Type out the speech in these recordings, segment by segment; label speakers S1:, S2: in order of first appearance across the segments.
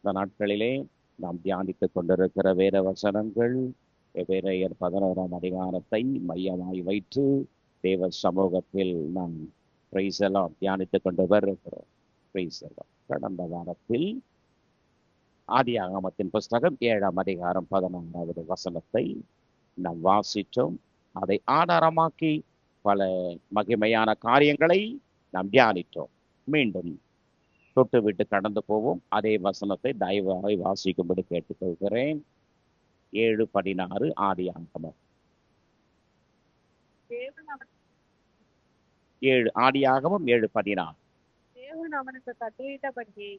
S1: இந்த நாட்களிலே நாம் தியானித்துக் கொண்டிருக்கிற வேத வசனங்கள் எபிரேயர் 11ஆம் அதிகாரத்தை மையமாய் வைத்து தேவ சமூகத்தில் நாம் தியானித்துக் கொண்டு வருகிறோம். கடந்த வாரத்தில் ஆதியாகமத்தின் புஸ்தகம் 7ஆம் அதிகாரம் 11வது வசனத்தை நாம் வாசித்தோம். அதை ஆதாரமாக்கி பல மகிமையான காரியங்களை நாம் தியானித்தோம். மீண்டும் தொட்டு விட்டு கடந்து போவோம். அதே வசனத்தை தயவாக வாசிக்கும்படி கேட்டுக்கொள்கிறேன். 7:16 ஆதியாகமம். ஆதியாகமம் 7:16.
S2: தேவன் அவனுக்கு கட்டளையிட்டபடியே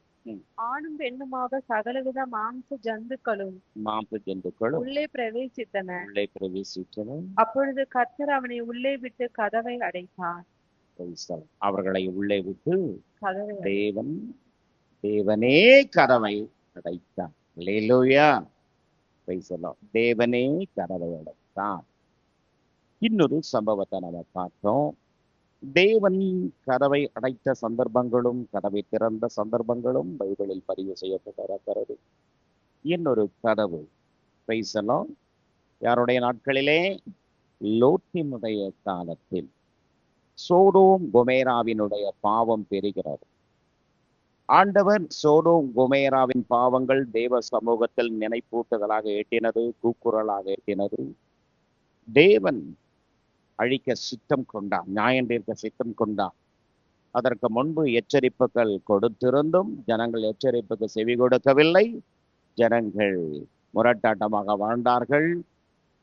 S2: ஆணும் பெண்ணுமாக சகலவித மாம்ச ஜந்துக்களும் உள்ளே பிரவேசித்தன. அப்பொழுது கர்த்தர் அவனை உள்ளே விட்டு கதவை அடைத்தார்.
S1: அவர்களை உள்ளே விட்டு தேவனே கதவை அடைத்தார். அல்லேலூயா. தேவனே கதவை அடைத்தார். இன்னொரு சம்பவத்தை நம்ம பார்த்தோம். தேவன் கதவை அடைத்த சந்தர்ப்பங்களும் கதவை திறந்த சந்தர்ப்பங்களும் பைபிளில் பதிவு செய்யப்பட்டிருக்கிறது. இன்னொரு கதவு யாருடைய நாட்களிலே? லோத்தினுடைய காலத்தில் சோடோம் கொமேராவினுடைய பாவம் பெறுகிறது. ஆண்டவர் சோடோம் கொமேராவின் பாவங்கள் தேவ சமூகத்தில் நினைப்பூட்டுதலாக எட்டினது, கூக்குரலாக எட்டினது. தேவன் அழிக்க சித்தம் கொண்டார், நியாயந்தீர்க்க சித்தம் கொண்டார். அதற்கு முன்பு எச்சரிப்புகள் கொடுத்திருந்தும் ஜனங்கள் எச்சரிப்புக்கு செவி கொடுக்கவில்லை. ஜனங்கள் முரட்டாட்டமாக வாழ்ந்தார்கள்.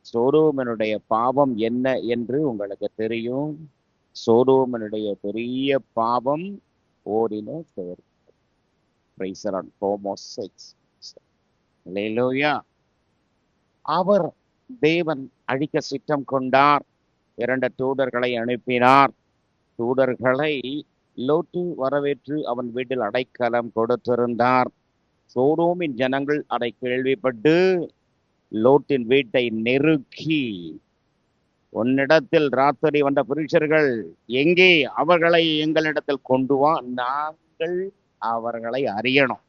S1: சோடோமனுடைய பாவம் என்ன என்று உங்களுக்கு தெரியும். சோடோமனுடைய பெரிய பாவம் ஓரின சேர்க்கை. அவர் தேவன் அழிக்க சித்தம் கொண்டார். 2 தூதர்களை அனுப்பினார். தூதர்களை லோத்து வரவேற்று அவன் வீட்டில் அடைக்கலம் கொடுத்திருந்தார். சோடோமின் ஜனங்கள் அதை கேள்விப்பட்டு லோத்தின் வீட்டை நெருக்கி, உன்னிடத்தில் ராத்திரி வந்த புருஷர்கள் எங்கே? அவர்களை எங்களிடத்தில் கொண்டு வா, நாங்கள் அவர்களை அறியணும்.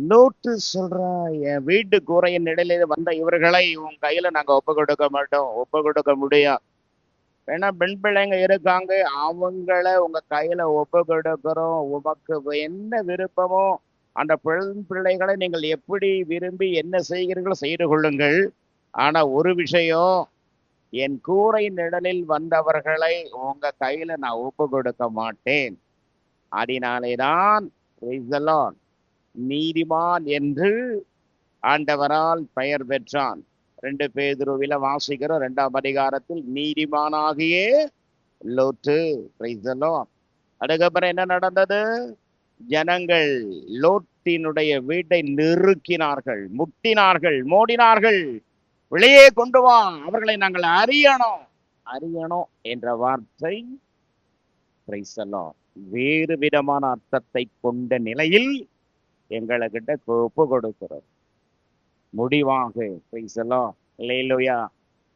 S1: லோத்து சொல்ற, என் வீட்டு கூரையின் இடையில வந்த இவர்களை உன் கையில நாங்க ஒப்பு கொடுக்க மாட்டோம், ஒப்பு கொடுக்க முடியும். ஏன்னா பெண் பிள்ளைங்க இருக்காங்க, அவங்கள உங்க கையில ஒப்பு கொடுக்கிறோம். உமக்கு என்ன விருப்பமோ அந்த பெண் பிள்ளைகளை நீங்கள் எப்படி விரும்பி என்ன செய்கிறீர்களோ செய்து கொள்ளுங்கள். ஆனா ஒரு விஷயம், என் கூரை நிழலில் வந்தவர்களை உங்க கையில நான் ஒப்பு கொடுக்க மாட்டேன். அதனாலேதான் நீதிமான் என்று ஆண்டவரால் பெயர் பெற்றான். 2 பேதுருவில வாசிக்கிற 2ஆம் அதிகாரத்தில் நீதிமானாகிய லோத்து. அதுக்கப்புறம் என்ன நடந்தது? ஜனங்கள் லோத்தினுடைய வீட்டை நெருக்கினார்கள், முட்டினார்கள், மோடினார்கள். வெளியே கொண்டு வா, அவர்களை நாங்கள் அறியணும். அறியணும் என்ற வார்த்தை வேறு விதமான அர்த்தத்தை கொண்ட நிலையில் எங்களுக்கிட்ட ஒப்பு கொடுக்கிறது. முடிவாக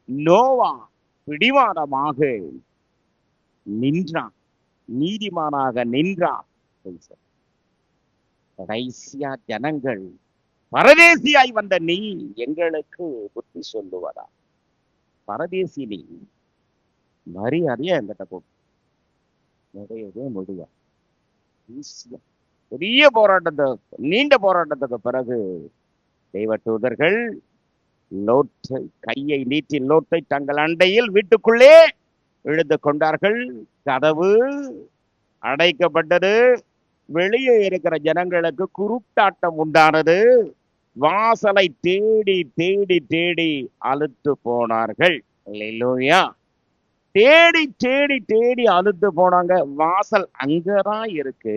S1: நோவா பிடிவாதமாக நின்றான், நீதிமானாக நின்றான். கடைசியா ஜனங்கள், பரதேசியாய் வந்த நீ எங்களுக்கு புத்தி சொல்லுவதா? பரதேசி நீ, மரியாதையா எங்கிட்ட போட்டு முடியாது. பெரிய போராட்டத்துக்கு, நீண்ட போராட்டத்துக்கு பிறகு தெய்வ தூதர்கள் லோட்டை கையை நீட்டி லோட்டை தங்கள் அண்டையில் வீட்டுக்குள்ளே இழுத்து கொண்டார்கள். கதவு அடைக்கப்பட்டது. வெளியே இருக்கிற ஜனங்களுக்கு குருட்டாட்டம் உண்டானது. வாசலை தேடி தேடி தேடி அழுத்து போனார்கள். அல்லேலூயா. தேடி தேடி தேடி அழுத்து போனாங்க. வாசல் அங்கதான் இருக்கு.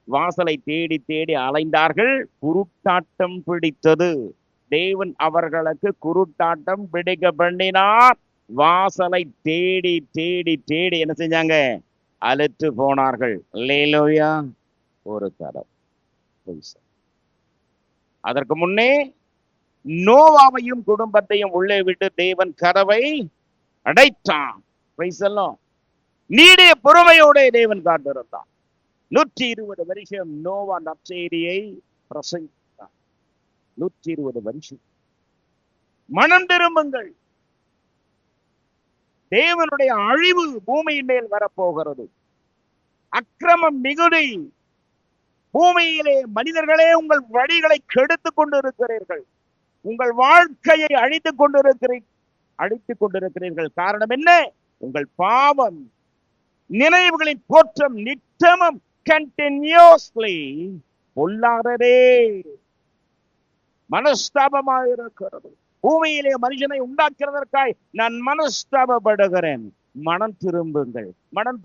S1: வாசலை தேடி தேடி அலைந்தார்கள். குருட்டாட்டம் பிடித்தது. தேவன் அவர்களுக்கு குருட்டாட்டம் பிடிக்க பண்ணினார். வாசலை தேடி தேடி தேடி என்ன செஞ்சாங்க? அழுத்து போனார்கள். அல்லேலூயா. ஒரு கதவு. அதற்கு முன்னே நோவாவையும் குடும்பத்தையும் உள்ளே விட்டு தேவன் கதவை அடைத்தான். நீடிய பொறுமையோட தேவன் காத்திருந்தான். 120 வருஷம் நோவா நற்செய்தியை பிரசங்கித்தார். 120 வருஷம். மனம் திரும்புங்கள், தேவனுடைய அழிவு பூமியின் மேல் வரப்போகிறது. அக்கிரமம் மிகுதி. பூமியிலே மனிதர்களே உங்கள் வழிகளை கெடுத்துக் கொண்டிருக்கிறீர்கள். உங்கள் வாழ்க்கையை அழித்துக் கொண்டிருக்கிறீர்கள். காரணம் என்ன? உங்கள் பாவம். நினைவுகளின் தோற்றம் நித்தமும் கண்டினியூஸ்லி பொல்லாததே, மனஸ்தாபமாயிருக்கிறது. பூமியிலே மனுஷனை உண்டாக்குறதற்காய் நான் மனஸ்தாபப்படுகிறேன். மனம்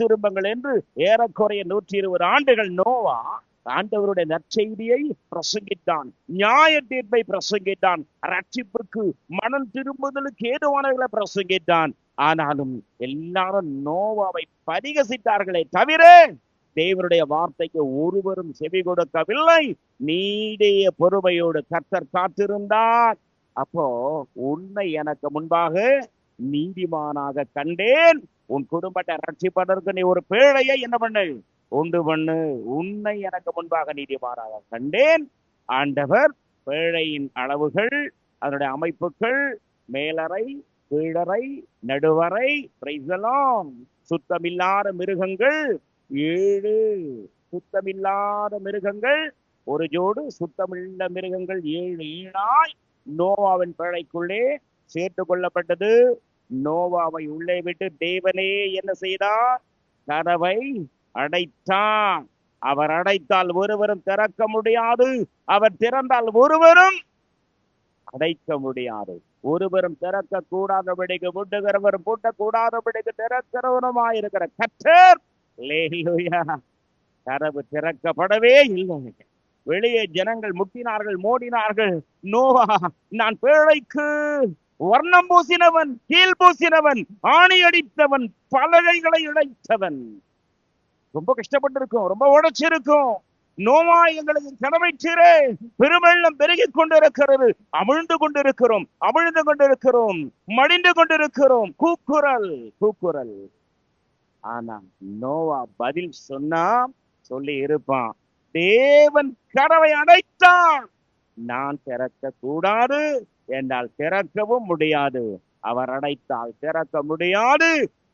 S1: திரும்புங்கள் என்று ஏறக்குறைய 120 ஆண்டுகள் நோவா ஆண்டவருடைய நற்செய்தியை பிரசங்கித்தான், நியாய தீர்ப்பை பிரசங்கித்தான், ரட்சிப்புக்கு மனம் திரும்புதலுக்கு ஏதுவானவர்களை பிரசங்கித்தான். ஆனாலும் எல்லாரும் நோவாவை பரிகசித்தார்களே தவிர தேவனுடைய வார்த்தைக்கு ஒருவரும் செவி கொடுக்கவில்லை. நீடிய பொறுமையோடு கர்த்தர் காத்திருந்தார். அப்போ உன்னை எனக்கு முன்பாக நீதிமானாக கண்டேன். உன் குடும்பத்தை ரட்சிப்பதற்கு நீ ஒரு பேழையை என்ன பண்ணு, உண்டு பண்ணு. உன்னை எனக்கு முன்பாக நீதிமானாக கண்டேன். ஆண்டவர் பேழையின் அளவுகள், அதனுடைய அமைப்புகள், மேலறை, கீழறை, நடுவறை, சுத்தமில்லாத மிருகங்கள் 7, சுத்தமில்லாத மிருகங்கள் ஒரு ஜோடு, சுத்தமில்ல மிருகங்கள் 7 ஈனாய் நோவாவின் பேழைக்குள்ளே சேர்த்து கொள்ளப்பட்டது. நோவாவை உள்ளே விட்டு தேவனே என்ன செய்தார்? கதவை அடைத்தார். அவர் அடைத்தால் ஒருவரும் திறக்க முடியாது, அவர் திறந்தால் ஒருவரும் அடைக்க முடியாது. ஒருவரும் திறக்க கூடாதபடிக்கு பூட்டுகிறவரும் பூட்டக்கூடாதபடிக்கு திறக்கிறவருமாயிருக்கிற கர்த்தர் கதவு திறக்கப்படவே இல்லை. வெளியே ஜனங்கள் முட்டினார்கள், மோடினார்கள். நோவா, நான் பேழைக்கு வர்ணம் பூசினவன், கீழ் பூசினவன், ஆணி அடித்தவன், பலகைகளை இழைத்தவன். ரொம்ப கஷ்டப்பட்டிருக்கும், ரொம்ப உடைச்சிருக்கும். நோவா, எங்களுக்கு கனவை சீரே, பெருமெள்ளம் பெருகிக் கொண்டிருக்கிறது, அமிழ்ந்து கொண்டிருக்கிறோம், மடிந்து கொண்டிருக்கிறோம். கூக்குரல். ஆனா நோவா பதில் சொன்னா சொல்லி இருப்பான், தேவன் கதவை அடைத்தான், நான் திறக்க கூடாது என்றால் திறக்கவும் முடியாது. அவர் அடைத்தால் திறக்க முடியாது,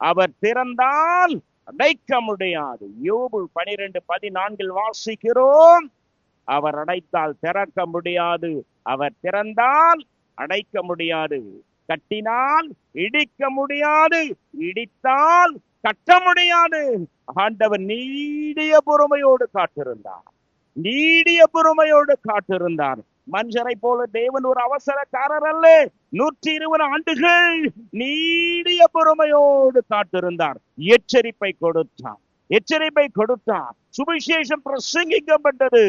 S1: அவர் திறந்தால் அடைக்க முடியாது. யோபு 12:14 வாசிக்கிறோம், அவர் அடைத்தால் திறக்க முடியாது, அவர் திறந்தால் அடைக்க முடியாது. கட்டினால் இடிக்க முடியாது, இடித்தால் கட்ட முடியாது. ஆண்டவர் நீடிய பொறுமையோடு காட்டிருந்தார். மனுஷரை போல தேவன் ஒரு அவசரக்காரர் அல்ல. 120 ஆண்டுகள் நீடிய பொறுமையோடு காத்திருந்தார். எச்சரிப்பை கொடுத்தார். சுவிசேஷம் பிரசங்கிக்கப்பட்டது,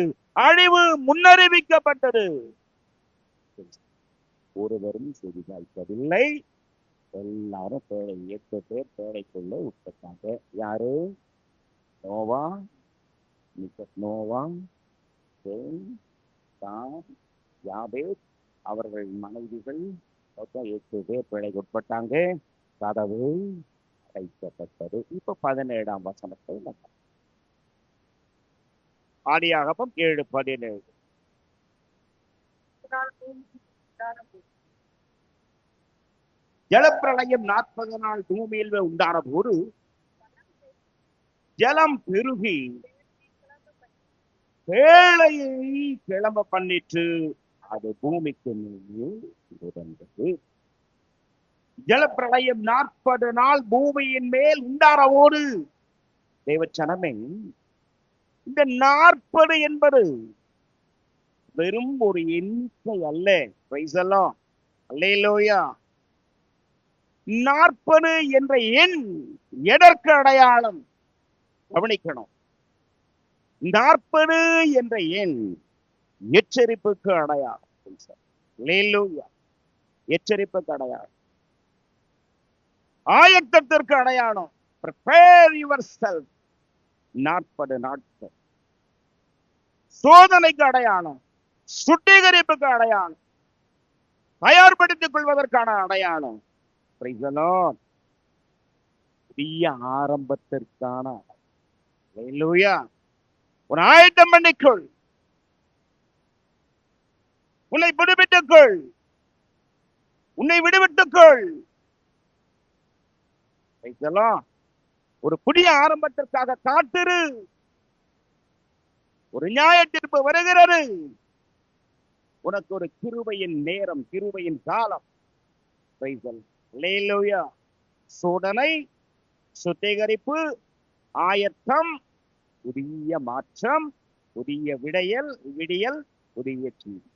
S1: அழிவு முன்னறிவிக்கப்பட்டது. ஒருவரும் செவிசாய்க்கவில்லை. எல்லாரும் 8 பேர் பேழைக்குள்ள விட்டுட்டாங்க. யாரு? நோவா, யாபேத், அவர்கள் மனைவிகள் 8 பேர் பேழைக்கு உட்பட்டாங்க. கதவு அடைக்கப்பட்டது. இப்ப 17ஆம் வசனத்தை ஆதியாகமம் 7:17. ஜலப்பிரளயம் 40 நாள் பூமியில் உண்டான போது ஜலம் பெருகி பேழையை கிளம்ப பண்ணிட்டு அது பூமிக்கு மேல் இருந்தது. ஜலப்பிரளயம் 40 நாள் பூமியின் மேல் உண்டான போது, தேவச்சனமே, இந்த 40 என்பது வெறும் ஒரு எண்ணிக்கை அல்ல. பிரைஸ் தி லார்ட், அல்லேலூயா. 40 என்ற எண் எதற்கு அடையாளம்? கவனிக்கணும். 40 என்ற எண் எச்சரிப்புக்கு அடையாளம். அல்லேலூயா. எச்சரிப்புக்கு அடையாளம், ஆயத்தத்திற்கு அடையாளம். Prepare yourself. 40 நாட்கள் சோதனைக்கு அடையாளம், சுத்திகரிப்புக்கு அடையாளம், தயார்படுத்திக் கொள்வதற்கான அடையாளம். புதிய ஆரம்பத்திற்கான. அல்லேலூயா. உன் ஆயத்தம் பண்ணிக்கொள், உன்னை விடுவிட்டுக்கொள், உன்னை விடுவிட்டுக்கொள். ஒரு புதிய ஆரம்பத்திற்காக காத்திரு. ஒரு நியாய தீர்ப்பு வருகிறது. உனக்கு ஒரு கிருபையின் நேரம், கிருபையின் காலம். சோதனை, சுத்திகரிப்பு, ஆயத்தம், புதிய மாற்றம், புதிய விடியல், புதிய தீர்வு.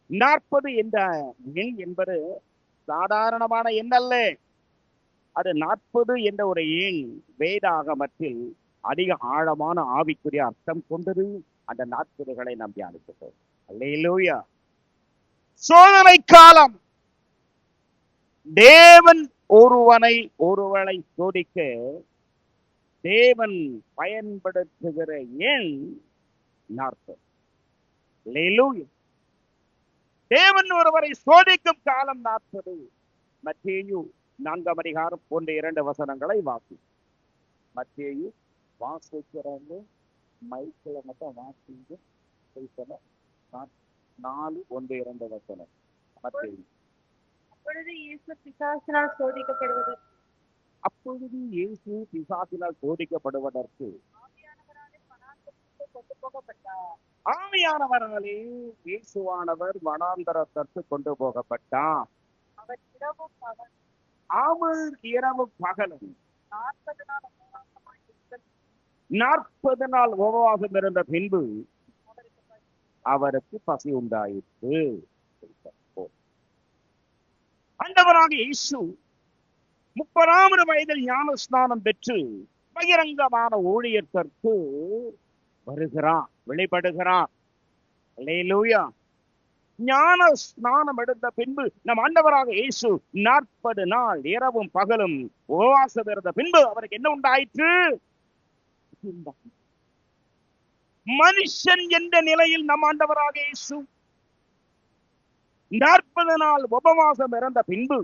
S1: 40 என்ற எண் என்பது சாதாரணமான எண் அல்ல. அது 40 என்ற ஒரு எண் வேதாகமத்தில் அதிக ஆழமான ஆவிக்குரிய அர்த்தம் கொண்டது. அந்த 40களை நாம் தியானிக்கிறோம். அல்லேலூயா. சோதனை காலம். தேவன் ஒருவனை சோதிக்க தேவன் பயன்படுத்துகிற எண் 40. அல்லேலூயா. தேவன் ஒருவரை சோதிக்கும் காலம் 40. மத்தேயு 4ஆம் அதிகாரம் 1-2 வசனங்களை வாசி. மத்தேயு வாசிக்கிறாங்க, மைக்கில மட்டும் வாசிங்க. 4:1-2 வசனம். மத்தேயு.
S2: அப்பொழுது இயேசு பிசாசினால்
S1: சோதிக்கப்படுவதற்கு ஆவியானவராலே இயேசுவானவர் வனாந்தரத்திற்கு கொண்டு போகப்பட்டார். அவர் இரவு பகலும் 40 நாள் உபவாசம் இருந்த பின்பு அவருக்கு பசி உண்டாயிற்று. ஆண்டவராக இயேசு 30ஆம் வயதில் ஞான ஸ்நானம் பெற்று பகிரங்கமான ஊழியத்திற்கு வருகிறார், வெளிப்படுகிறார். அல்லேலூயா. ஞான ஸ்நானம் எடுத்த பின்பு நம் ஆண்டவராக இயேசு 40 நாள் இரவும் பகலும் உபவாசம் இருந்த பின்பு அவருக்கு என்ன உண்டாயிற்று? மனுஷன் என்ற நிலையில் நம் ஆண்டவராக இயேசு 40 நாள் உபவாசம் இருந்த பின்பு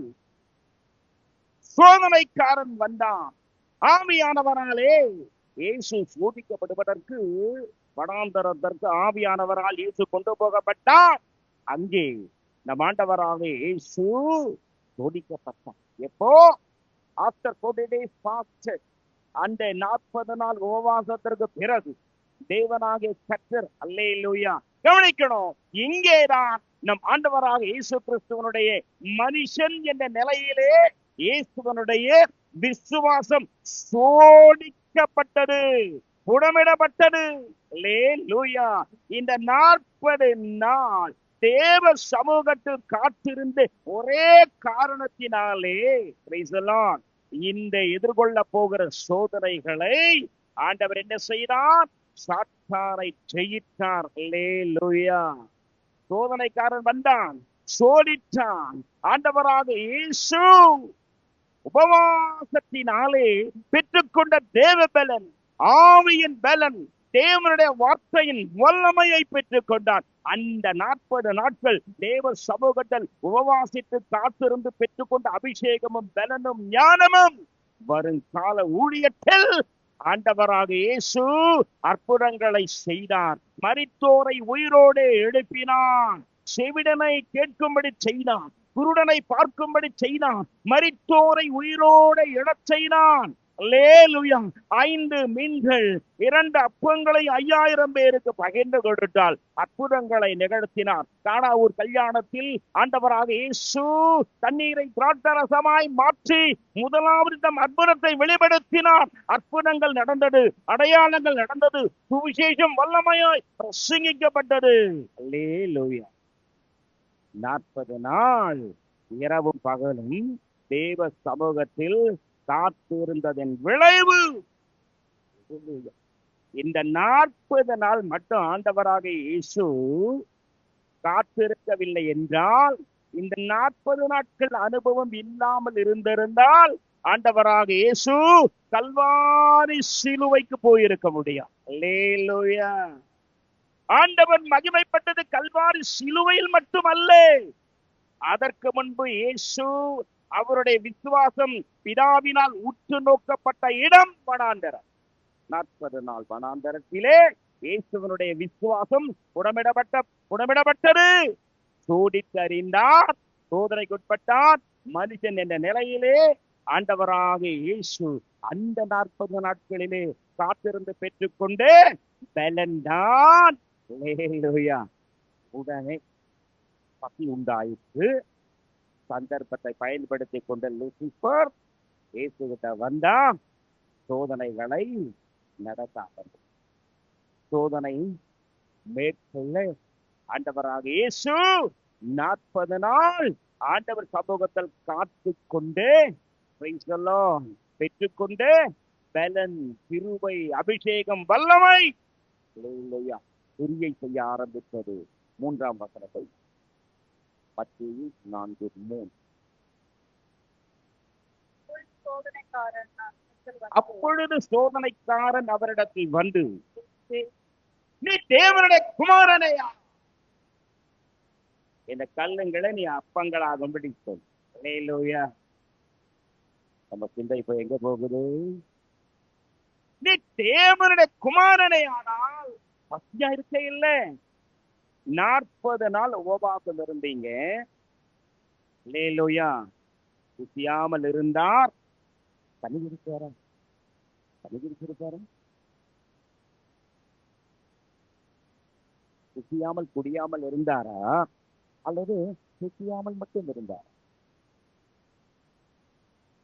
S1: சோதனைக்காரன் வந்தான். ஆவியானவராலே இயேசு சோதிக்கப்படுவதற்கு வனாந்தரத்திற்கு ஆவியானவரால் இயேசு கொண்டு போகப்பட்டார். அங்கே நம் ஆண்டவராக இயேசு சோதிக்கப்பட்டார். எப்போ? After 40 days fasted. அந்த 40 நாள் உபவாசத்திற்கு பிறகு தேவனாகிய கர்த்தர், அல்லேலூயா, கவனிக்கணும், இங்கேதான் நம் ஆண்டவராக இயேசு கிறிஸ்துவனுடைய மனுஷன் என்ற நிலையிலே இயேசுவனுடைய விசுவாசம் சோதிக்கப்பட்டது, புடமிடப்பட்டது. அல்லேலூயா. இந்த 40 நாள் தேவ சமூகத்தில் காத்திருந்து ஒரே காரணத்தினாலே இந்த எதிர்கொள்ள போகிற சோதனைகளை ஆண்டவர் என்ன செய்தார்? சாத்தானை ஜெயித்தார். அல்லேலூயா. சோதனைக்காரன் வந்தான், சோதித்தான். ஆண்டவராக இயேசு உபவாசத்தினாலே பெற்றுக்கொண்ட தேவ பலன், ஆவியின் பலன், தேவனுடைய வார்த்தையின் வல்லமையை பெற்றுக் கொண்டார். அந்த 40 நாட்கள் தேவ சமூகத்தில் உபவாசித்து காத்திருந்து பெற்றுக்கொண்ட அபிஷேகமும் பலனும் ஞானமும் வருங்கால ஊழியத்தில் ஆண்டவராக இயேசு அற்புதங்களை செய்தார். மரித்தோரை உயிரோடு எழுப்பினார், செவிடனை கேட்கும்படி செய்தான், குருடனை பார்க்கும்படி செய்தான், மரித்தோரை உயிரோடு எழச் செய்தான். அல்லேலூயா. 5 மீன்கள் 2 அப்பங்களை 5000 பேருக்கு பகிர்ந்து கொடுத்தால் அற்புதங்களை நிகழ்த்தினார். கானாவூர் கல்யாணத்தில் ஆண்டவராக இயேசு தண்ணீரை திராட்சரசமாய் மாற்றி முதலாவது தம் அற்புதத்தை வெளிப்படுத்தினார். அற்புதங்கள் நடந்தது, அடையாளங்கள் நடந்தது, சுவிசேஷம் வல்லமையாய் பிரசங்கிக்கப்பட்டது. அல்லேலூயா. 40 நாள் இரவும் பகலும் தேவ சமூகத்தில் காத்திருந்ததன் விளைவு. இந்த 40 நாள் மட்டும் ஆண்டவராக இயேசு காத்திருக்கவில்லை என்றால், இந்த 40 நாட்கள் அனுபவம் இல்லாமல் இருந்திருந்தால் ஆண்டவராக இயேசு கல்வாரி சிலுவைக்கு போயிருக்க முடியும். அல்லேலூயா. ஆண்டவர் மகிமைப்பட்டது கல்வாரி சிலுவையில் மட்டுமல்ல, அதற்கு முன்பு இயேசு அவருடைய விசுவாசம் பிதாவினால் உற்று நோக்கப்பட்ட இடம் வனாந்தரம். 40 நாள் வனாந்தரத்திலே இயேசுவனுடைய விசுவாசம் புடமிடப்பட்டது. சோதித்தறிந்தார், சோதனைக்குட்பட்டார். மனுஷன் என்ற நிலையிலே ஆண்டவராக இயேசு அந்த 40 நாட்களிலே காத்திருந்து பெற்றுக்கொண்டு பலன்தான். அல்லேலூயா. உடனே பசி உண்டாயிற்று. சந்தர்ப்பத்தை பயன்படுத்தி கொண்ட லூசிபர் இயேசுகிட்ட வந்தா சோதனைகளை நடத்த சோதனை மேற்கொள்ள ஆண்டவராக இயேசு 40 நாள் ஆண்டவர் சமூகத்தில் காத்து கொண்டு பெற்றுக்கொண்டு பலன், கிருபை, அபிஷேகம், வல்லமை கிரியை செய்ய ஆரம்பித்தது. 3ஆம் வசனத்தை மத்தேயு 4:3. அப்பொழுது சோதனைக்காரன் அவரிடத்தில் வந்து, நீ தேவனுடைய குமாரனையா, இந்த கல்லுங்களை நீ அப்பங்களாகும்படி சொல். அல்லேலூயா. நம்ம சிந்தை இப்ப எங்க போகுது? நீ தேவனுடைய குமாரனை ஆனால் பசியா இருக்க இல்ல. 40 நாள் உபவாசம் இருந்தீங்க. அல்லேலூயா. குடியாமல் இருந்தார். தண்ணி குடிச்சிருப்பாரு. குடியாமல் இருந்தாரா அல்லது குடியாமல் மட்டும் இருந்தார்?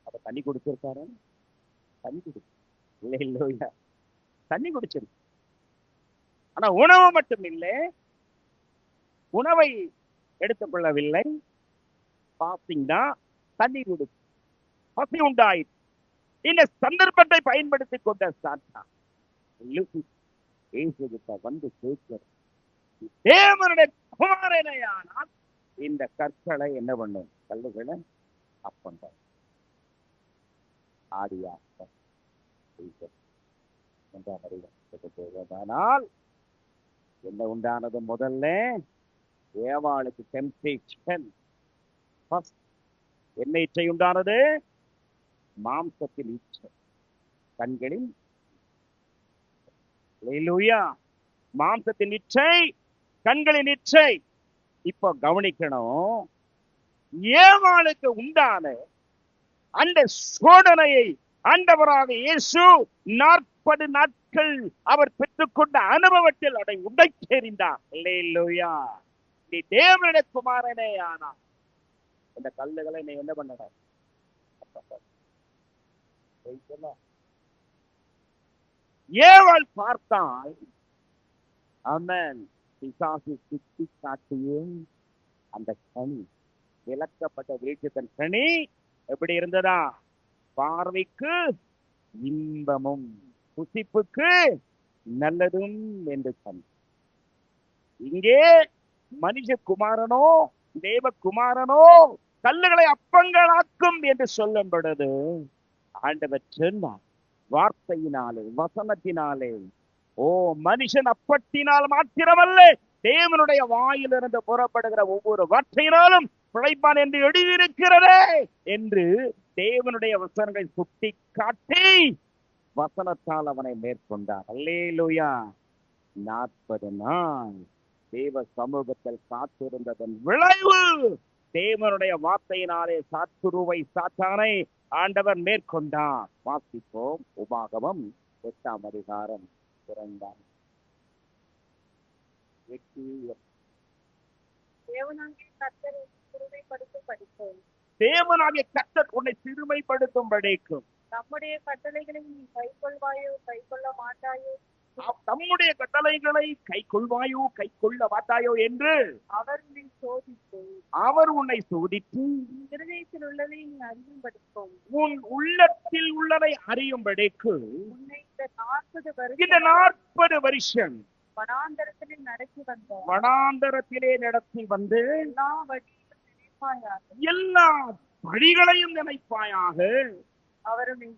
S1: அப்ப தண்ணி குடிச்சிருப்பாரு. தண்ணி குடிச்சிருக்கு. ஆனா உணவு மட்டும் இல்லை, உணவை எடுத்துக் கொள்ளவில்லை. பாசிங் தான். தண்ணி குடிச்சு பசி உண்டாயிற்று. இந்த சந்தர்ப்பத்தை பயன்படுத்திக் கொண்ட சாத்தான் வந்து கேட்கிற, தேவனுடைய குமாரனையானால் இந்த கற்களை என்ன பண்ணும்? கல்லுகளை அப்பண்ட ஆடியாக ஆனால் என்ன உண்டானது? முதல்ல ஏவாளுக்கு டெம்ப்டேஷன். என்ன இச்சை உண்டானது? மாம்சத்தின் இச்சை, கண்களின் மாம்சத்தின் இச்சை, கண்களின் இச்சை. இப்போ கவனிக்கணும், ஏவாளுக்கு உண்டான அந்த சோதனையை ஆண்டவராக இயேசு 40 நாட்கள் அவர் பெற்றுக்கொண்ட அனுபவத்தில் அதை உடைத்தெறிந்தார். அல்லேலூயா. நீ தேவனுடைய குமாரனே ஆனா இந்த கல்லுகளை நீ என்ன பண்ண? ஏவாள் பார்த்தால் ஆமென், பிசாசு சுத்தி காட்டியே அந்த கனி, விளக்கப்பட்ட விருட்சத்தின் கனி எப்படி இருந்ததா? பார்வைக்கு இன்பமும் புசிப்புக்கு நல்லதும் என்று சொன்ன. இங்கே மனுஷகுமாரனோ தேவகுமாரனோ கல்லுகளை அப்பங்களாக்கும் என்று சொல்லும் பொழுது ஆண்டவர் சொன்னார் வார்த்தையினாலே, வசனத்தினாலே. ஓ, மனுஷன் அப்பத்தினால் மாத்திரமல்ல, தேவனுடைய வாயிலிருந்து புறப்படுகிற ஒவ்வொரு வார்த்தையினாலும் பிழைப்பான் என்று எழுதியிருக்கிறதே என்று தேவனுடைய வசனங்களை சுட்டி காட்டி வசனத்தால் அவனை மேற்கொண்டார். அல்லேலூயா. 40 நாள் தேவ சமூகத்தில் காத்திருந்ததன் விளைவு தேவனுடைய வார்த்தையினாலே சாத்துருவை சாத்தானை ஆண்டவர் மேற்கொண்டார். வாசிப்போம். உபாகமம் 8ஆம் அதிகாரம் 2ஆம். தேவனாகிய கர்த்தர் உன்னை சிறுமைப்படுத்தும் படிக்கும்.
S2: நம்முடைய கட்டளைகளை நீ கைக்கொள்வாயோ கைக்கொள்ள மாட்டாயோ,
S1: தம்முடைய கட்டளைகளை கைக்கொள்வாயோ கைக்கொள்ள மாட்டாயோ என்று அவர் உன்னை சோதித்து
S2: இருதயத்தில் உள்ளதை நீ அறியும்படிக்கும்,
S1: உன் உள்ளத்தில் உள்ளதை அறியும்படிக்கு
S2: உன்னை இந்த
S1: 40 வருஷம்
S2: வனாந்தரத்திலே நடத்தி
S1: வந்து எல்லா வழிகளையும் நினைப்பாயாக.
S2: அவர் உன்னை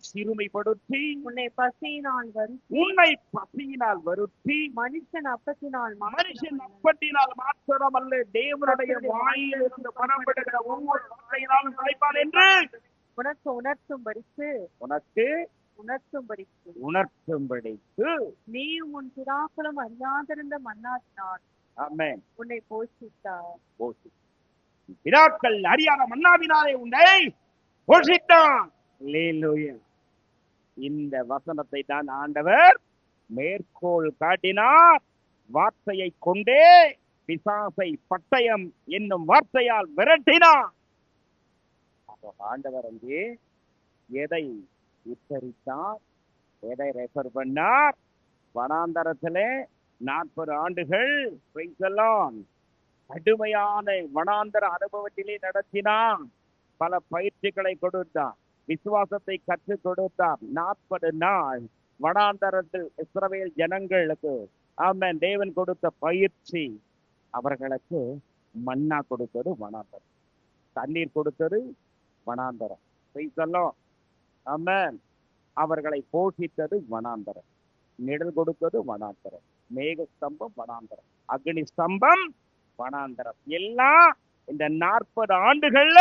S2: சிறுமைப்படுத்தி
S1: உன்னை பசியினால் வருத்தி
S2: மனுஷன் அப்பத்தினால்
S1: மாத்திரமல்ல தேவனுடைய வாயில் இருந்து பணப்படுகிற ஒவ்வொரு வார்த்தையினாலும் நினைப்பான் என்று
S2: உனக்கு
S1: உணர்த்தும்படிக்கு
S2: நீயும் உன் பிதாக்களும் அறியாதிருந்த மன்னாதினால்
S1: ஆமென்
S2: உன்னை போஷித்தார்.
S1: பிதாக்கள் அறியாத மன்னாவினாலே உன்னை போஷித்தான். அல்லேலூயா. இந்த வசனத்தை தான் ஆண்டவர் மேற்கோள் காட்டினார். வார்த்தையை கொண்டே பிசாசை பட்டயம் என்னும் வார்த்தையால் விரட்டினார். அப்போ ஆண்டவர் அங்கே எதை உச்சரித்தார், எதை ரெஃபர் பண்ணார்? வனாந்தரத்திலே 40 ஆண்டுகள் கடுமையான வனாந்தர அனுபவத்திலே நடத்தினார். பல பயிற்சிகளை கொடுத்தார், விசுவாசத்தை கற்றுக் கொடுத்தார். 40 நாள் வனாந்தரத்தில் இஸ்ரவேல் ஜனங்களுக்கு ஆமென் தேவன் கொடுத்த பயிற்சி. அவர்களுக்கு மன்னா கொடுத்தது வனாந்தரம், தண்ணீர் கொடுத்தது வனாந்தரம். ஆமென். அவர்களை போஷித்தது வனாந்தரம், நிழல் கொடுத்தது வனாந்தரம், மேக ஸ்தம்பம் வனாந்தரம், அக்னி ஸ்தம்பம் வனாந்தரம். எல்லாம் இந்த 40 ஆண்டுகள்ல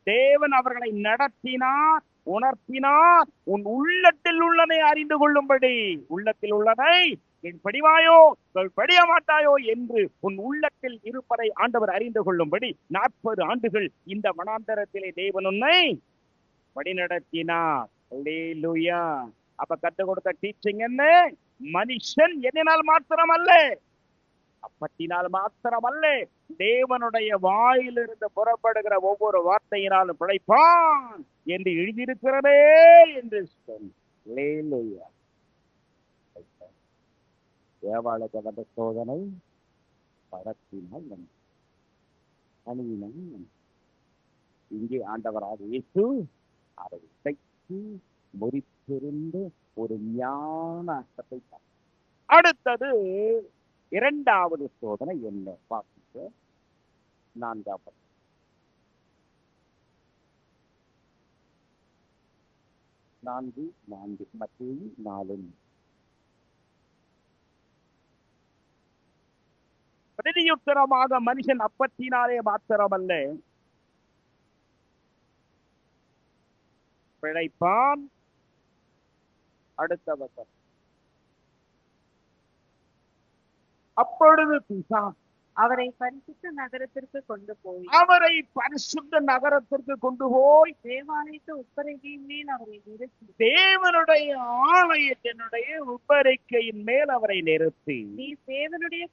S1: தேவன் அவர்களை நடத்தினார், உணர்த்தினார். உன் உள்ளத்தில் உள்ளதை அறிந்து கொள்ளும்படி, உள்ளத்தில் உள்ளதை படிவாயோ படிய மாட்டாயோ என்று உன் உள்ளத்தில் இருப்பதை ஆண்டவர் அறிந்து கொள்ளும்படி 40 ஆண்டுகள் இந்த வனாந்தரத்திலே தேவன் உன்னை வழிநடத்தினார். அல்லேலூயா. அப்ப கற்றுக் கொடுத்த டீச்சிங் என்ன? மனுஷன் எண்ணினால் மாத்திரமல்ல, அப்பத்தினால் மாத்திரமல்ல, தேவனுடைய வாயிலிருந்து புறப்படுகிற ஒவ்வொரு வார்த்தையினாலும் பிழைப்பான் என்று எழுதியிருக்கிறதே என்று அல்லேலூயா. தேவாலயத்தை வந்த சோதனை பழத்தினால் அணியினால் இங்கே ஆண்டவராக இயேசு அதை தைத்து முறித்திருந்த ஒரு ஞான அர்த்தத்தை. அடுத்தது 2வது சோதனை என்ன பார்த்து 4 மத்தேயு 4. பிரதியுத்தரமாக மனுஷன் அப்பத்தினாலே மாத்திரமல்ல பிழைப்பான். அடுத்த வசனம். அப்பொழுது பிசாசு
S2: அவரை பரிசுத்த நகரத்திற்கு கொண்டு போய் தேவாலயத்து உப்பரிகையின் மேல் அவரை நிறுத்தி
S1: தேவனுடைய ஆலயத்தினுடைய உப்பரிக்கையின் மேல் அவரை நிறுத்தி,
S2: நீ தேவனுடைய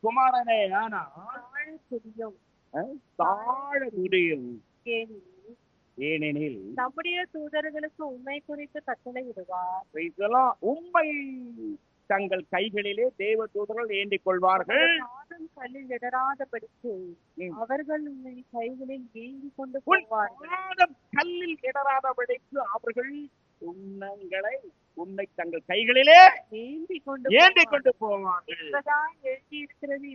S1: குமாரனே ஆனால் தாழ முடியும், ஏனெனில்
S2: நம்முடைய தூதர்களுக்கு உண்மை குறித்து கட்டளை விடுவார்.
S1: உண்மை தங்கள் கைகளிலே தேவ தூதர்கள் ஏந்திக் கொள்வார்கள்.
S2: கல்லில் இடராதபடிக்கு அவர்கள் உன்னை கைகளில் ஏந்தி கொண்டு போவார்கள்.
S1: கல்லில் இடராதபடிக்கு அவர்கள் உன்னை தங்கள் கைகளிலே ஏந்தி கொண்டு போவார்கள்
S2: எழுதியிருக்கிறது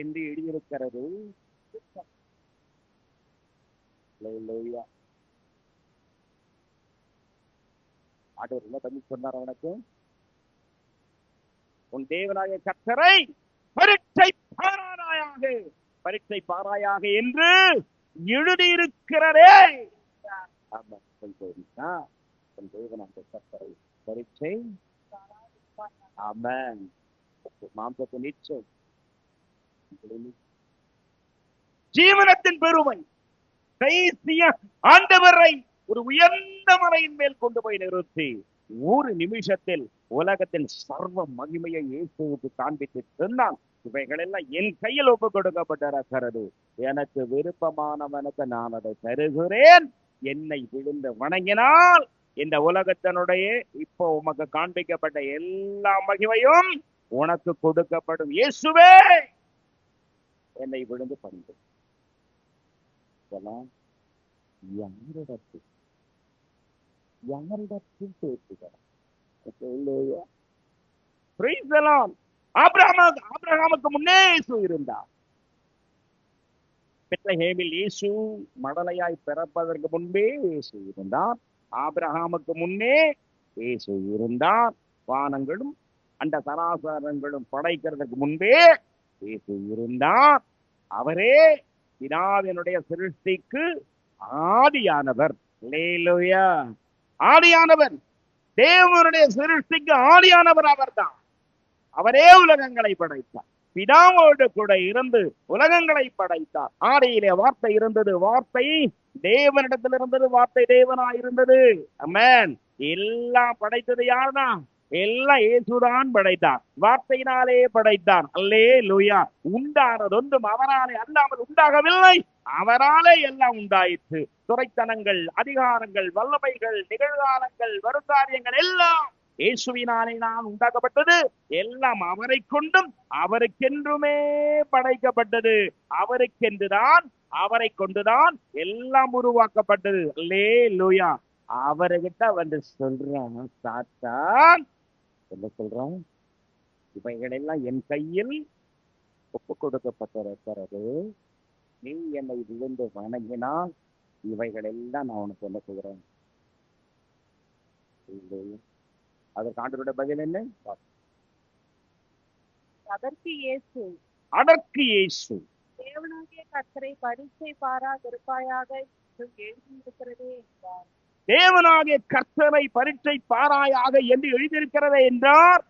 S1: என்று எழுதியிருக்கிறது. ஆண்டவர் என்ன பண்ணி சொன்னார்? அவனுக்கு உன் தேவனாய கர்த்தரை பரீட்சை பாராயாக என்று எழுதியிருக்கிறதே. உன் தேவனாய கர்த்தரை பரீட்சை மாம்சத்தை நிச்சயம் ஜீவனத்தின் பெருமை ஆண்டவரை ஒரு உயர்ந்த மலையின் மேல் கொண்டு போய் நிறுத்தி ஒரு நிமிஷத்தில் உலகத்தின் சர்வ மகிமையை இயேசுவுக்கு காண்பித்து சொன்னான். இவைகள் எல்லாம் என் கையில் ஒப்பு கொடுக்கப்பட்டிருக்கிறது. எனக்கு விருப்பமானவனுக்கு நான் அதை தருகிறேன். என்னை விழுந்து வணங்கினால் இந்த உலகத்தினுடைய இப்போ உமக்கு காண்பிக்கப்பட்ட எல்லா மகிமையும் உனக்கு கொடுக்கப்படும். இயேசுவே என்னை விழுந்து பணிந்து யாரிடத்தில் பேசுகிறார்? ஆபிரகாமுக்கு முன்னே இயேசு இருந்தார். பெத்லகேமில் இயேசு மடலையாய் பிறப்பதற்கு முன்பே இயேசு இருந்தார். ஆபிரகாமுக்கு முன்னே இயேசு இருந்தார். வானங்களும் அந்த சராசரங்களும் படைக்கிறதுக்கு முன்பே இயேசு இருந்தார். அவரே பிதாவினுடைய சிருஷ்டிக்கு ஆதியானவர். அல்லேலூயா. ஆதியானவர், தேவனுடைய சிருஷ்டிக்கு ஆதியானவர் அவர்தான். அவரே உலகங்களை படைத்தார். பிதாவோடு கூட இருந்து உலகங்களை படைத்தார். ஆதியிலே வார்த்தை இருந்தது, வார்த்தை தேவனிடத்தில் இருந்தது, வார்த்தை தேவனாய் இருந்தது. ஆமென். எல்லாம் படைத்தது யார்தான்? எல்லாம் இயேசுதான் படைத்தார். வார்த்தையினாலே படைத்தார். அல்லேலூயா. உண்டானதொன்றும் அவராலே அல்லாமல் உண்டாகவில்லை, அவராலே எல்லாம் உண்டாயிற்று. துரைத்தனங்கள், அதிகாரங்கள், வல்லமைகள், நிகழ்காலங்கள், வருங்காரியங்கள் எல்லாம் இயேசுவினாலே நான் உண்டாக்கப்பட்டது. எல்லாம் அவரை கொண்டும் அவருக்கென்றுமே படைக்கப்பட்டது. அவருக்கென்றுதான், அவரை கொண்டுதான் எல்லாம் உருவாக்கப்பட்டது. அல்லேலூயா. அவர்கிட்ட வந்து சொல்றான் சாத்தான், என்ன சொல்றான்? இவைகள் எல்லாம் என் கையில் ஒப்பு கொடுக்கப்பட்டிருக்கிறது. நீ என்னை விழுந்து வணங்கினால் இவைகள் எல்லாம் நான் உனக்கு என்ன செய்கிறேன். அதற்கு ஆண்டவருடைய பதில் என்ன?
S2: அதற்கு இயேசு,
S1: அதற்கு இயேசு,
S2: தேவனாகிய கர்த்தரை பரீட்சை பாராதிருப்பாயாக என்று எழுதியிருக்கிறதே என்றார்.
S1: தேவனாகிய கர்த்தரை பரீட்சை பாராயாக என்று எழுதியிருக்கிறதே என்றார்.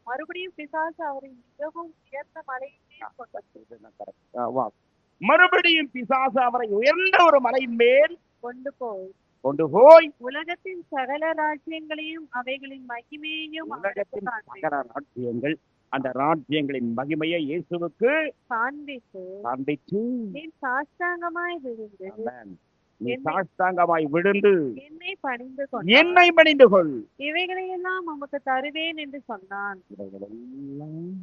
S2: மறுபடியும் பிசாசு அவரை மிகவும் உயர்ந்த மலையின் மேல்
S1: மறுபடியும் பிசாசு அவரை உயர்ந்த ஒரு மலையின் மேல்
S2: கொண்டு போய்
S1: உலகத்தின்
S2: சகல ராஜ்யங்களையும் அவைகளின் மகிமையையும்
S1: உலகத்தின் சகல ராஜ்யங்கள், அந்த ராஜ்யங்களின் மகிமையை இயேசுவுக்கு காண்பித்து
S2: நீ சாஷ்டாங்கமாய் விழுந்து
S1: நீ சாஷ்டாங்கமாய் விழுந்து
S2: என்னை
S1: பணிந்து கொள்,
S2: இவைகளையெல்லாம் உமக்கு தருவேன் என்று சொன்னான்.
S1: இவைகளெல்லாம்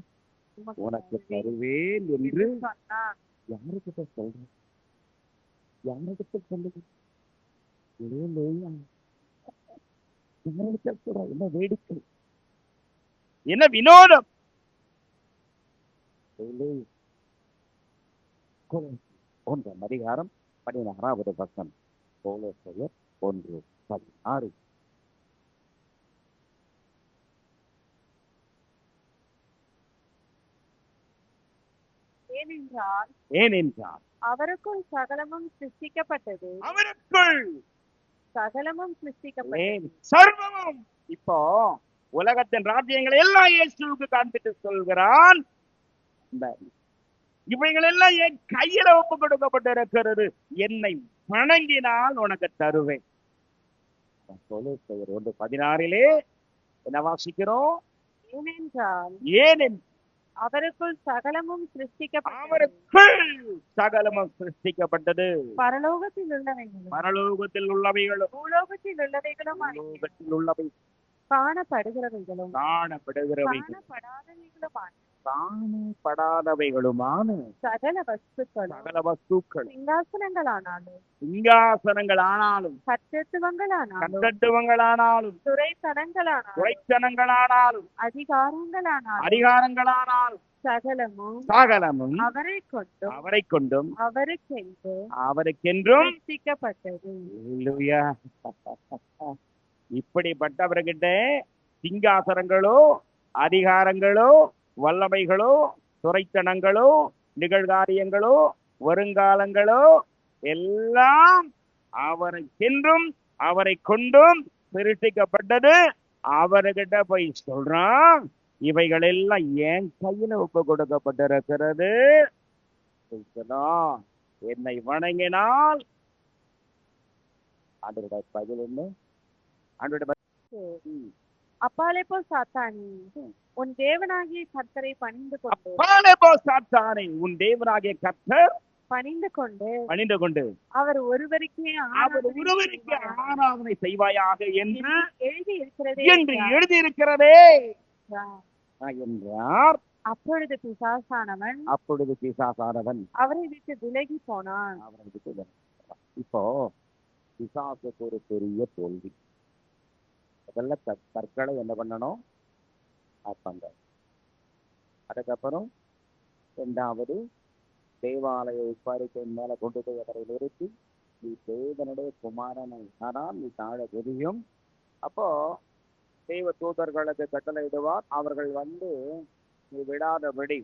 S1: உனக்கு தருவேன் என்று
S2: சொன்னான்.
S1: யாருக்கிட்ட சொல்ற? யாருக்கிட்ட சொல்லுங்க? என்ன வேடிக்கை, என்ன வினோதம்! 1 அதிகாரம் 16வது வசனம். கொலோசையர் 1:16. ஏனென்றால்
S2: அவருக்குள் சகலமும் சிருஷ்டிக்கப்பட்டது.
S1: அவருக்குள்
S2: சகலமும் சிருஷ்டிக்கப்பட்டது.
S1: சர்வமும். இப்போ உலகத்தின் ராஜ்யங்களை எல்லாம் இயேசுவுக்கு காண்பித்து சொல்கிறான். இவைகள் எல்லாம் என் கையில ஒப்பு கொடுக்கப்பட்டிருக்கிறது. என்னை வணங்கினால் உனக்கு தருவேன். 1:16 என்ன வாசிக்கிறோம்?
S2: ஏனென்றால் அவருக்குள் சகலமும்
S1: சிருஷ்டிக்கப்பட்டது.
S2: பரலோகத்தில்
S1: உள்ளவைகளும்
S2: பூலோகத்தில் உள்ளவைகளும் காணப்படுகிறவைகளும்
S1: காணப்படாதவைகளுமான
S2: சகல வஸ்துக்கள்
S1: சிங்காசனங்களானாலும் கட்டத்துவங்களானாலும் துரைத்தனங்களானாலும் அதிகாரங்களானாலும் சகலமும் அவரை கொண்டும் அவருக்கென்றும்
S2: சிருஷ்டிக்கப்பட்டது.
S1: இப்படிப்பட்டவர்கிட்ட சிங்காசனங்களோ, அதிகாரங்களோ, வல்லமைகளோ, துரைத்தனங்களோ, நிகழ்காரியங்களோ, வருங்காலங்களோ எல்லாம் அவருக்கென்றும் அவரை கொண்டும் சிருஷ்டிக்கப்பட்டது. அவர்கிட்ட போய் சொல்றான், இவைகள் எல்லாம் என் கையில ஒப்பு கொடுக்கப்பட்டிருக்கிறது. என்னை வணங்கினால் ஆண்டவருடைய பதில் என்ன?
S2: அப்பாலே போ சாத்தானே, உன் தேவனாகிய கர்த்தரை பணிந்து கொண்டு
S1: உன் தேவனாகிய கர்த்தர் பணிந்து கொண்டு
S2: அவர் ஒருவருக்கே
S1: ஆராதனை செய்வாயாக என்று
S2: எழுதியிருக்கிறதே
S1: என்றார்.
S2: அப்பொழுது பிசாசானவன் அவரை விட்டு விலகி போனான்.
S1: இப்போ பிசாசுக்கு ஒரு பெரிய தோல்வி. முதல்ல கற்களை என்ன பண்ணணும்? அதுக்கப்புறம் 2வது தேவாலய உட்பாரிக்கையின் மேல கொண்டு போய் அவரை நிறுத்தி, நீ தேவனுடைய குமாரனை ஆனால் நீ தாழ தெரியும். அப்போ தெய்வ தூதர்களுக்கு கட்டளையிடுவார். அவர்கள் வந்து நீ விடாதபடி,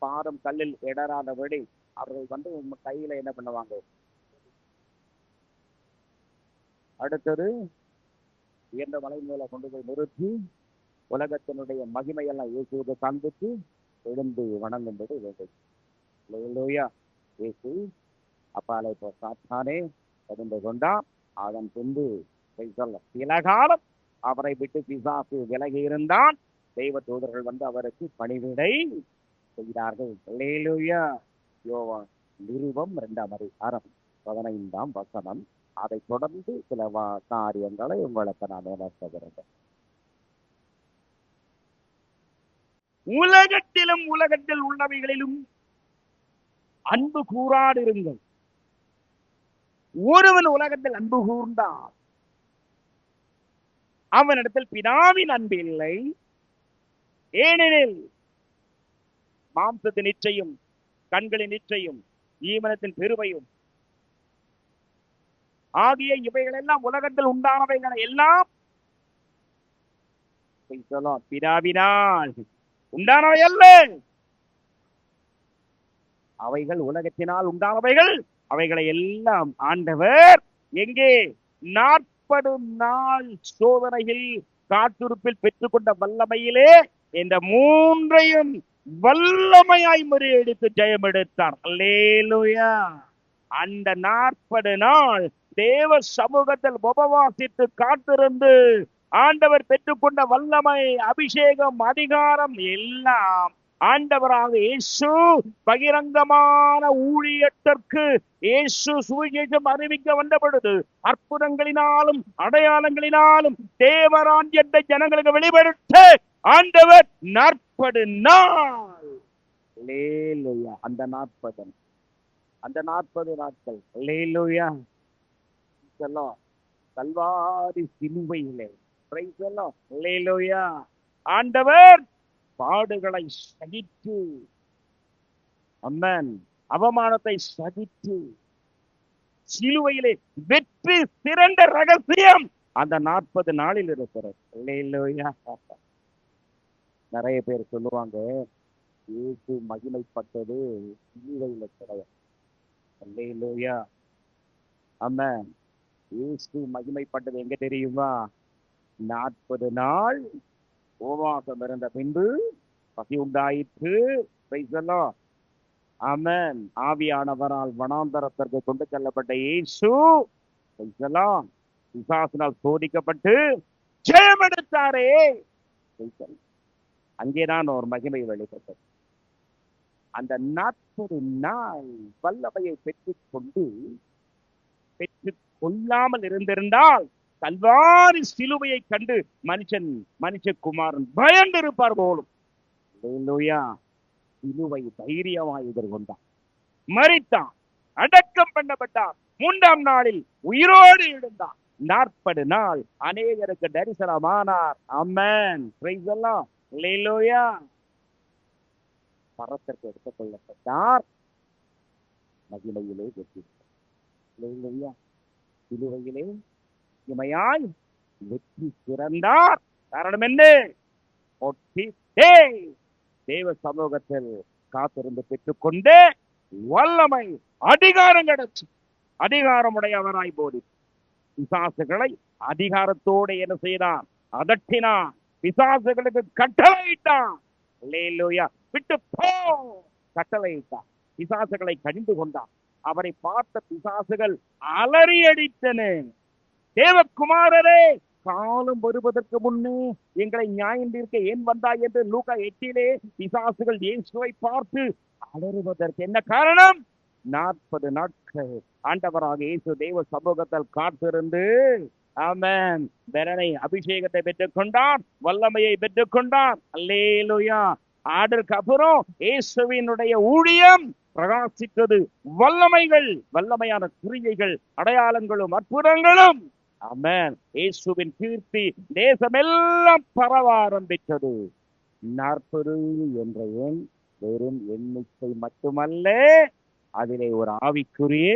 S1: பாதம் கல்லில் இடராதபடி அவர்கள் வந்து உங்க கையில என்ன பண்ணுவாங்க? அடுத்தது உயர்ந்த மலை மேல கொண்டு போய் நிறுத்தி உலகத்தினுடைய மகிமையெல்லாம் இயேசுவை காண்பித்து எழுந்து வணங்கும்படி வேண்டும். அல்லேலூயா. இயேசு அப்பாலை சாத்தானே தெரிந்து கொண்டான். அதன் பின்பு சில காலம் அவரை விட்டு பிசாசு விலகி இருந்தான். தெய்வ தூதர்கள் வந்து அவருக்கு பணிவிடை செய்தார்கள். அல்லேலூயா. யோவான் நிருபம் 2:15 அதை தொடர்ந்து சில காரியங்களை உங்களுக்கு நான் விளக்குகிறேன். உலகத்திலும் உலகத்தில் உள்ளவைகளிலும் அன்பு கூறாதிருங்கள். ஒருவன் உலகத்தில் அன்பு கூர்ந்தான் அவனிடத்தில் பிதாவின் அன்பு இல்லை. ஏனெனில் மாம்சத்தின் இச்சையும் கண்களின் இச்சையும் ஜீவனத்தின் பெருமையும் ஆகிய இவைகள் எல்லாம் உலகத்தில் உண்டானவைகளை எல்லாம் பிதாவினால் உண்டானவை அல்ல, அவைகள் உலகத்தினால் உண்டானவைகள். அவைகளை எல்லாம் ஆண்டவர் எங்கே 40 நாள் சோதனையில் காத்திருப்பில் பெற்றுக்கொண்ட வல்லமையிலே இந்த மூன்றையும் வல்லமையாய் முறியடித்து ஜெயம் எடுத்தார். அல்லேலூயா. அந்த 40 நாள் தேவ சமூகத்தில் உபவாசித்து காத்திருந்து ஆண்டவர் பெற்றுக்கொண்ட வல்லமை, அபிஷேகம், அதிகாரம் எல்லாம் ஆண்டவராக இயேசு பகிரங்கமான ஊழியத்திற்கு இயேசு சுவிசேஷம் அறிவிக்க வந்த பொழுது அற்புதங்களினாலும் அடையாளங்களினாலும் தேவராஜ்யத்தை ஜனங்களுக்கு வெளிப்படுத்த ஆண்டவர் 40 நாள். அல்லேலூயா. அந்த 40 நாட்கள் அல்லேலூயா கல்வாரி சிலுவையிலே அல்லேலூயா ஆண்டவர் பாடுகளை சகித்து, அம்மன் அவமானத்தை சகித்து சிலுவையிலே வெற்றி சிறந்த ரகசியம் அந்த 40 நாளில் இருக்கிறது. அல்லேலூயா. நிறைய பேர் சொல்லுவாங்க இயேசு மகிமைப்பட்டது சிலுவையில கிடையாது. அல்லேலூயா. அம்மன் இயேசு மகிமைப்பட்டது எங்க தெரியுமா? 40 நாள் உபவாசம் இருந்த பின்பு பசி உண்டாயிற்று. ஆமென். ஆவியானவரால் வனாந்தரத்திற்கு கொண்டு செல்லப்பட்ட இயேசு பிசாசினால் சோதிக்கப்பட்டு ஜெயம் எடுத்தாரே. அங்கேதான் ஒரு மகிமை வெளிப்பட்டது. அந்த 40 நாள் வல்லமையை பெற்றுக் கொள்ளாமல் இருந்திருந்தால் கல்வாரி சிலுவையை கண்டு மனுஷகுமாரன் பயந்து இருப்பார் போலும். சிலுவை தைரியமாய் எதிர்கொண்டான், மரித்தான், அடக்கம் பண்ணப்பட்டான், 3ஆம் நாளில் உயிரோடு எழுந்தான். 40 நாள் அநேகருக்கு தரிசனமானார். ஆமென். Price the Lord. அல்லேலூயா. பரத்திற்கு எடுத்துக் கொள்ளப்பட்டார், மகிமையிலே வெற்றி. அல்லேலூயா. சிலுவையிலே இமையாய் வெற்றி சிறந்தார். காரணம் என்ன? தேவ சமூகத்தில் காத்திருந்து பெற்றுக்கொண்டு வல்லமை அதிகாரம் கிடைச்சு அதிகாரமுடையவராய் போதி பிசாசுகளை அதிகாரத்தோடு என்ன செய்தான்? அதட்டினான். பிசாசுகளுக்கு கட்டளையிட்டான். அல்லேலூயா. விட்டு போ கட்டளையிட்டான். பிசாசுகளை கடிந்து கொண்டான். அவரை பார்த்த பிசாசுகள் அலறி அடித்தன. தேவகுமாரரே, காலம் வருவதற்கு முன்னே எங்களை நியாயந்தீர்க்க ஏன் வந்தாய் என்று லூக்கா 8 பிசாசுகள் இயேசுவை பார்த்து அலறுவதற்கு என்ன காரணம்? 40 நாட்கள் ஆண்டவராக இயேசு தேவ சமூகத்தில் காத்திருந்து ஆமென் பலனை அபிஷேகத்தை பெற்றுக் கொண்டான், வல்லமையை பெற்றுக் கொண்டான். அல்லேலூயா. அதற்கு அப்புறம் இயேசுவினுடைய ஊழியம் பிரகாசித்தது. வல்லமையான கிரியைகள், அடையாளங்களும் அற்புதங்களும். ஆமென். இயேசுவின் கீர்த்தி தேசமெல்லாம் பரவ ஆரம்பித்தது. 40 என்ற எண் வெறும் எண்ணிக்கை மட்டுமல்ல, அதிலே ஒரு ஆவிக்குரிய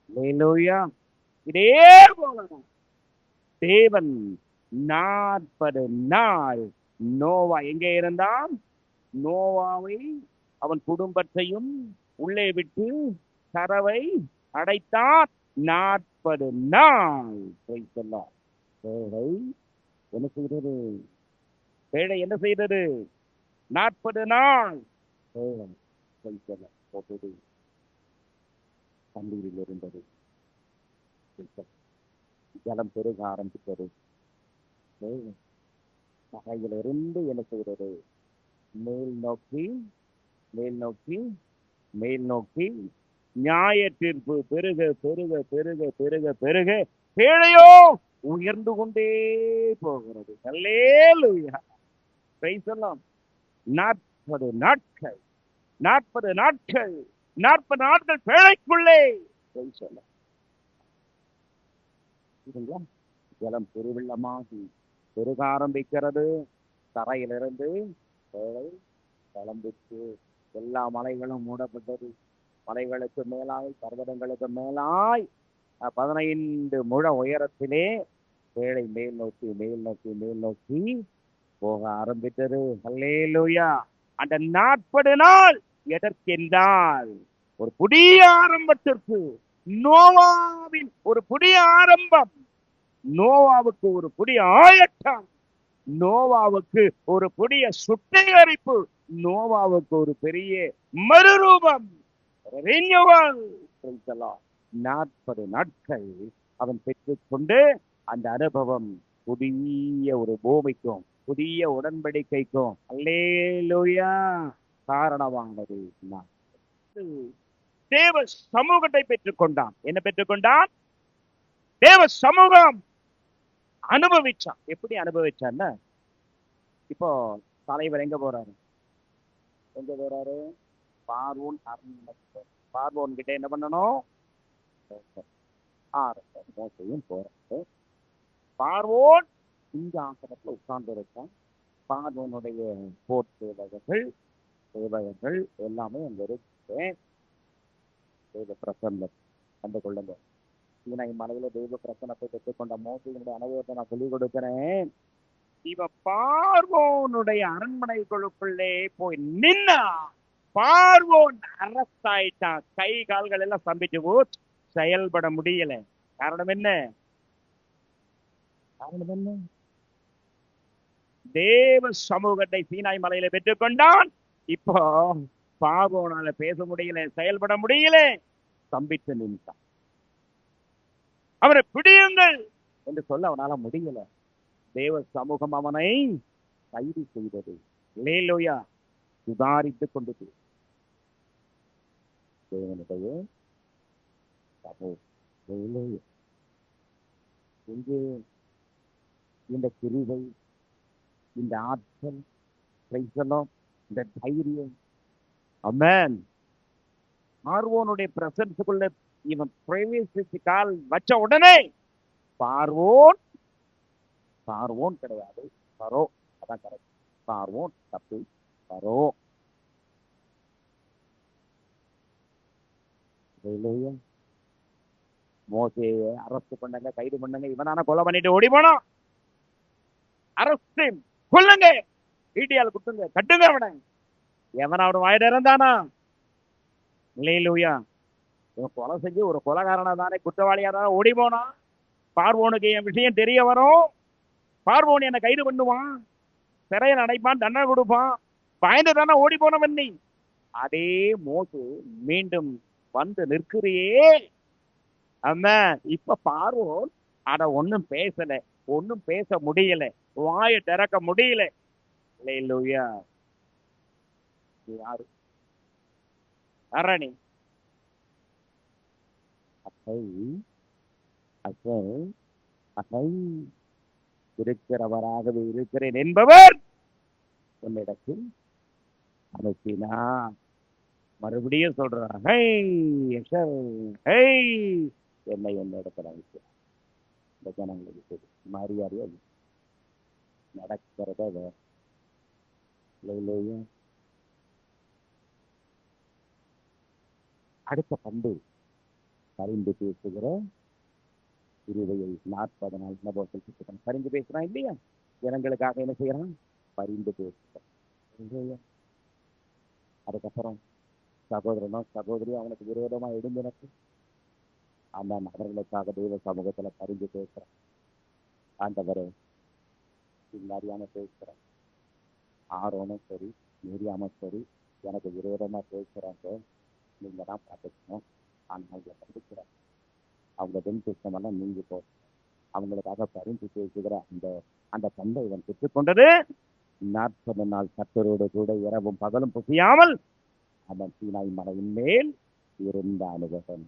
S1: அல்லேலூயா. இதே போலதான் தேவன் 40 நாள் நோவா எங்கே இருந்தான்? நோவாவை அவன் குடும்பத்தையும் உள்ளே விட்டு கதவை அடைத்தான். 40 40 நாள் பேழை என்ன செய்தது? பேழை என்ன செய்தது? 40 நாள் பேழை போட்டது. தண்ணீரில் இருந்தது. ஜலம் பெருக ஆரம்பித்தது. தரையிலிருந்து என்ன செய்தது? மேல் நோக்கி மேல் நோக்கி மேல் நோக்கி நியாய தீர்ப்பு பெருக பெருக பெருக பெருக பெருக பேழையோ உயர்ந்து கொண்டே போகிறது. அல்லேலூயா. Price the Lord. 40 நாட்கள் 40 நாட்கள் 40 நாட்கள் பேழைக்குள்ளே. Price the Lord. ஜலம் பெருவெள்ளமாகி பெருக ஆரம்பிக்கிறது. தரையிலிருந்து பேழை கிளம்பிச்சு. எல்லா மலைகளும் மூடப்பட்டது. மலைகளுக்கு மேலாய் பர்வதங்களுக்கு மேலாய் 15 முழ உயரத்திலே பேழை மேல் நோக்கி மேல் நோக்கி மேல் நோக்கி போக ஆரம்பித்தது. அல்லேலூயா. அந்த 40 நாள் எதற்கென்றால் ஒரு புதிய ஆரம்பத்திற்கு. நோவாவின் ஒரு புதிய ஆரம்பம். நோவாவுக்கு ஒரு புதிய ஆயத்தம். நோவாவுக்கு ஒரு புதிய சுத்திகரிப்பு. நோவாவுக்கு ஒரு பெரிய மறுரூபம். 40 நாட்கள் அவன் பெற்றுக்கொண்டு அந்த அனுபவம் புதிய ஒரு பூமிக்கும் புதிய உடன்படிக்கைக்கும் அல்லேலூயா காரணமானது. தேவ சமூகத்தை பெற்றுக்கொண்டான். என்ன பெற்றுக்கொண்டான்? தேவ சமூகம் அனுபவிச்சான். எப்படி அனுபவிச்சான்னா, இப்போ தலைவர் எங்க போறாரு? பார்வோன் அரண்மனை. பார்வோன் கிட்ட என்ன பண்ணணும்? மோசையும் போறாரு. பார்வோன் சிங்காசனத்துல உட்கார்ந்து இருக்கான். பார்வோனுடைய போர் சேவகர்கள் எல்லாமே அங்க இருக்கு. தெய்வ பிரசன்னம் கண்டு கொள்ளுங்க. சீனாய் மலையில தெய்வ பிரசனத்தை பெற்றுக்கொண்ட மோசையினுடைய அனுபவத்தை நான் சொல்லிக் கொடுக்கிறேன். இவ பார்வோனுடைய அரண்மனைகளுக்குள்ளே போய் நின்னா. பார்வோன் அரசாயிட்டான். கை கால்கள் எல்லாம் ஸ்தம்பிச்சு போச்சு. செயல்பட முடியல. காரணம் என்ன? தேவ சமூகத்தை சீனாய் மலையில பெற்றுக்கொண்டான். இப்போ பார்வோனால பேச முடியல, செயல்பட முடியல, ஸ்தம்பித்து நின்றான். அவரை பிடியுங்கள் என்று சொல்ல அவனால முடியல. தேவ சமூகம் அவனை கைது செய்தது. அல்லேலூயா. சுதாரித்துக் கொண்டது. தேவனுடைய சமூகம். எங்கே இந்த கிருபை, இந்த ஆற்றல், இந்த தைரியம்? ஆமென். பார்வோனுடைய பிரசன்ஸுக்குள்ள இவன் பிரவேசிச்சு கால் வச்ச உடனே பார்வோன் கிடையாது, பரோ. அதான் கரெக்ட். பார்வோன் தப்பு, பரோ. மோசேய அரஸ்ட் பண்ணங்க, கைது பண்ணங்க. இவனான கொலை பண்ணிட்டு ஓடி போனான். அரஸ்ட், கொல்லுங்க, ஈட்டியால் குட்டுங்க, கட்டுங்க அவனை. எவன் அவன் வாயிட இருந்தானா? இல்லையா? இவன் கொலை செஞ்சு ஒரு கொலைகாரனா தானே, குற்றவாளியா தானே ஓடி போனான். பார்வோனுக்கு என் விஷயம் தெரிய வரும். பார்வோன் என்னை கைது பண்ணுவான், சிறையில் அடைப்பான், தண்டனை கொடுப்பான். பயந்து தானே ஓடி போனவன் நீ. அதே மோசே மீண்டும் வந்து நிற்கிறியே. ஆமென். இப்ப பார்வோன் அத ஒண்ணும் பேசல, ஒண்ணும் பேச முடியல, வாயை திறக்க முடியல. அல்லேலூயா. யாரு? அரணி இருக்கிறவராகவே இருக்கிறேன் என்பவர் உன்னிடத்தில் அனுப்பினார். மறுபடியும் சொல்றான், என்னை என்னிடத்தில் அனுப்பினார். இந்த ஜனங்களுக்கு மரியாதையா நடக்கிறத வேற. அடுத்த பண்பு பரிந்து பேசுகிற இருவையை 40 நாள் நபோசல் பரிந்து பேசுறான் இல்லையா? ஜனங்களுக்காக என்ன செய்யறான்? பரிந்து பேசுறான். அதுக்கப்புறம் சகோதரனோ சகோதரியோ அவனுக்கு விரோதமா எழுந்தினக்கு ஆமாம், அவர்களுக்காக தெய்வ சமூகத்துல பரிந்து பேசுறேன். ஆண்டவரே, இந்த அறியாம பேசுறேன். ஆரோனும் சரி, மீரியாமும் சரி, எனக்கு விரோதமா பேசுறாங்க. நீங்க தான் பார்த்துக்கணும். ஆனால் அவங்களை கண்டிக்கிறேன். அவங்க பெண் எல்லாம் நீங்கி போ. அவங்களுக்காக பரிந்து பேசுகிற அந்த அந்த தந்தை இவன் பெற்றுக்கொண்டது 40 நாள் கர்த்தரோடு கூட இரவும் பகலும் புசியாமல் அவன் சீனாய் மலையின் மேல் இருந்த அனுபவம்.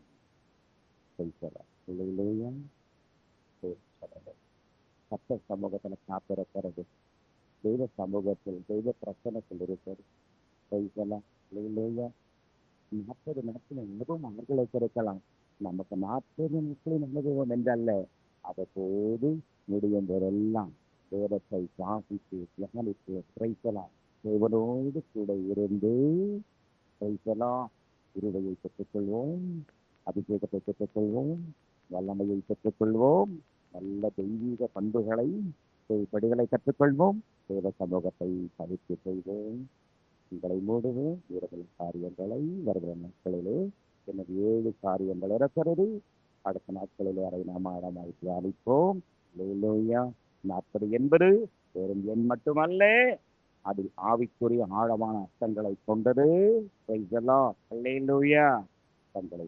S1: கர்த்தர் சமூகத்துல காத்திருக்கிறது, தெய்வ சமூகத்தில் தெய்வ பிரச்சனத்தில் இருக்கிறது. 40 நாட்களின் அனுபவம் அவர்களை கிடைக்கலாம். நமக்கு 40 நாட்களின் அனுபவம் என்றல்ல, அவ்வப்போது முடியும் போதெல்லாம் வேதத்தை வாசித்து தியானித்து பிரைசலாம் தேவனோடு கூட இருந்து பிரைசலாம் இருவையை பெற்றுக்கொள்வோம், அபிஷேகத்தை பெற்றுக்கொள்வோம், வல்லமையை பெற்றுக்கொள்வோம், நல்ல தெய்வீக பண்புகளை படிகளை கற்றுக்கொள்வோம், தேவ சமூகத்தை பதித்து செய்வோம். உங்களை மூடுவோம். இவர்கள் காரியங்களை வருகிற நாட்களிலே எனது 7 காரியங்கள் இருக்கிறது. அடுத்த நாட்களிலே அதை நாம் ஆழமாய் தியானிப்போம். அல்லேலூயா. 40 என்பது வெறும் எண் மட்டுமல்ல, அதில் ஆவிக்குரிய ஆழமான அர்த்தங்களை கொண்டது. Praise the Lord. அல்லேலூயா. தங்களை